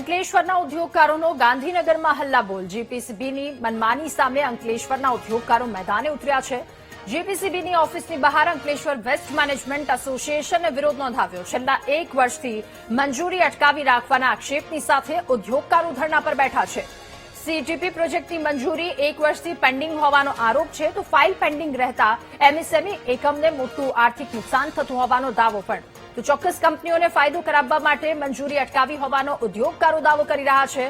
અંકલેશ્વરના ઉદ્યોગકારોનો ગાંધીનગરમાં હલ્લાબોલ। જીપીસીબીની મનમાની સામે અંકલેશ્વરના ઉદ્યોગકારો મેદાને ઉતર્યા છે। જીપીસીબીની ઓફિસની બહાર અંકલેશ્વર વેસ્ટ મેનેજમેન્ટ એસોસિએશને વિરોધ નોંધાવ્યો। છેલ્લા 1 વર્ષથી મંજૂરી અટકાવી રાખવાના આક્ષેપની સાથે ઉદ્યોગકારો ધરણા પર બેઠા છે। સીટીપી પ્રોજેક્ટની મંજૂરી 1 વર્ષથી પેન્ડિંગ હોવાનો આરોપ છે, તો ફાઇલ પેન્ડિંગ રહેતા એમએસએમઈ એકમને મોટું આર્થિક નુકસાન થતું હોવાનો દાવો પણ। તો ચોક્કસ કંપનીઓને ફાયદો કરાવવા માટે મંજૂરી અટકાવી હોવાનો ઉદ્યોગકારો દાવો કરી રહ્યા છે।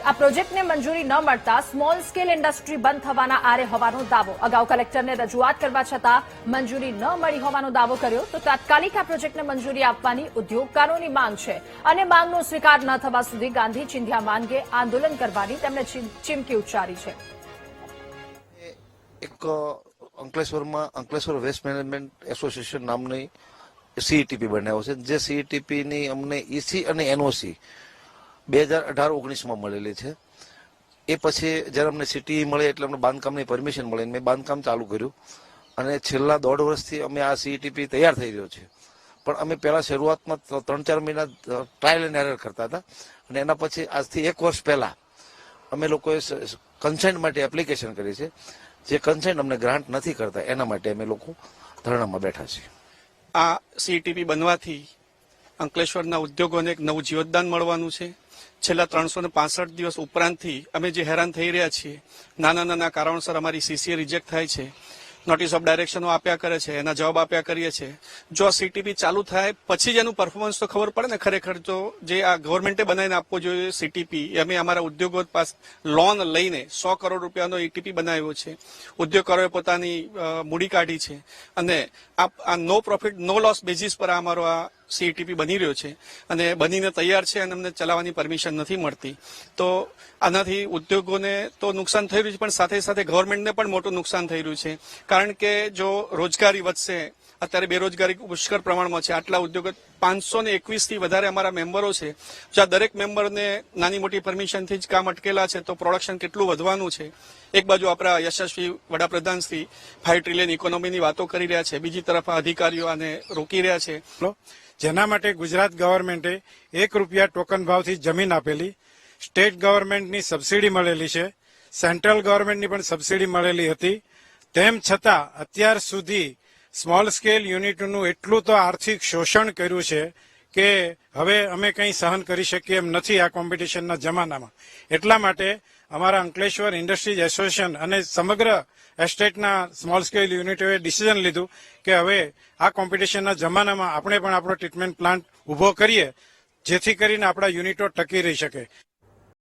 આ પ્રોજેક્ટને મંજૂરી ન મળતા સ્મોલ સ્કેલ ઇન્ડસ્ટ્રી બંધ થવાના આરે હોવાનો દાવો। અગાઉ કલેક્ટરને રજૂઆત કરવા છતાં મંજૂરી ન મળી હોવાનો દાવો કર્યો। તો તાત્કાલિક આ પ્રોજેક્ટને મંજૂરી આપવાની ઉદ્યોગકારોની માંગ છે અને માંગનો સ્વીકાર ન થવા સુધી ગાંધી ચિંધ્યા માર્ગે આંદોલન કરવાની તેમણે ચીમકી ઉચ્ચારી છે। એક અંકલેશ્વરમાં અંકલેશ્વર વેસ્ટ મેનેજમેન્ટ એસોસિએશન નામની સીઈટીપી બનાવ્યો છે, જે સીઈટીપીની અમને ઈસી અને એનઓસી 2018-19માં મળેલી છે। એ પછી જ્યારે અમને સિટી મળે એટલે અમને બાંધકામની પરમિશન મળે, મેં બાંધકામ ચાલુ કર્યું અને છેલ્લા 1.5 વર્ષથી અમે આ સીઈટીપી તૈયાર થઈ રહ્યો છે। પણ અમે પહેલા શરૂઆતમાં 3-4 મહિના ટ્રાયલ એન્ડ એરર કરતા હતા અને એના પછી આજથી 1 વર્ષ પહેલા અમે લોકોએ કન્સેન્ટ માટે એપ્લિકેશન કરી છે। જે કન્સેન્ટ અમને ગ્રાન્ટ નથી કરતા એના માટે અમે લોકો ધરણામાં બેઠા છીએ। આ સીટીપી બનવાથી અંકલેશ્વરના ઉદ્યોગોને એક નવું જીવતદાન મળવાનું છે। છેલ્લા 365 દિવસ ઉપરાંતથી અમે જે હેરાન થઈ રહ્યા છીએ, નાના કારણોસર અમારી સીસીએ રિજેક્ટ થાય છે, નોટિસ ઓફ ડાયરેક્શનો આપ્યા કરે છે, એના જવાબ આપ્યા કરીએ છીએ। જો આ સીટીપી ચાલુ થાય પછી જ એનું પરફોર્મન્સ તો ખબર પડે ને ખરેખર। તો જે આ ગવર્મેન્ટે બનાવીને આપવો જોઈએ સીટીપી, અમે અમારા ઉદ્યોગો પાસે લોન લઈને 100 કરોડ રૂપિયાનો ઈટીપી બનાવ્યો છે। ઉદ્યોગકારોએ પોતાની મૂડી કાઢી છે અને આ નો પ્રોફિટ નો લોસ બેઝિસ પર અમારો આ સીટીપી બની રહ્યો છે અને બનીને તૈયાર છે અને અમને ચલાવવાની પરમિશન નથી મળતી। તો આનાથી ઉદ્યોગોને તો નુકસાન થઈ રહ્યું છે, પણ સાથે સાથે ગવર્મેન્ટને પણ મોટું નુકસાન થઈ રહ્યું છે। કારણ કે જો રોજગારી વધશે, અત્યારે બેરોજગારી પુષ્કળ પ્રમાણમાં છે, આટલા ઉદ્યોગો 521 થી વધારે અમારા મેમ્બરો છે, જો આ દરેક મેમ્બરને નાની મોટી પરમિશનથી જ કામ અટકેલા છે તો પ્રોડક્શન કેટલું વધવાનું છે। એક બાજુ આપણા યશસ્વી વડાપ્રધાન શ્રી 5 ટ્રિલિયન ઇકોનોમીની વાતો કરી રહ્યા છે, બીજી તરફ અધિકારીઓ આને રોકી રહ્યા છે। જેના માટે ગુજરાત ગવર્મેન્ટે ₹1 ટોકન ભાવથી જમીન આપેલી, સ્ટેટ ગવર્મેન્ટની સબસિડી મળેલી છે, સેન્ટ્રલ ગવર્મેન્ટની પણ સબસિડી મળેલી હતી। તેમ છતાં અત્યાર સુધી સ્મોલ સ્કેલ યુનિટનું એટલું તો આર્થિક શોષણ કર્યું છે કે હવે અમે કંઈ સહન કરી શકીએ એમ નથી આ કોમ્પિટિશનના જમાનામાં। એટલા માટે અમારા અંકલેશ્વર ઇન્ડસ્ટ્રીઝ એસોસિએશન અને સમગ્ર એસ્ટેટના સ્મોલ સ્કેલ યુનિટોએ ડિસિઝન લીધું કે હવે આ કોમ્પિટિશનના જમાનામાં આપણે પણ આપણો ટ્રીટમેન્ટ પ્લાન્ટ ઉભો કરીએ, જેથી કરીને આપણા યુનિટો ટકી રહી શકે।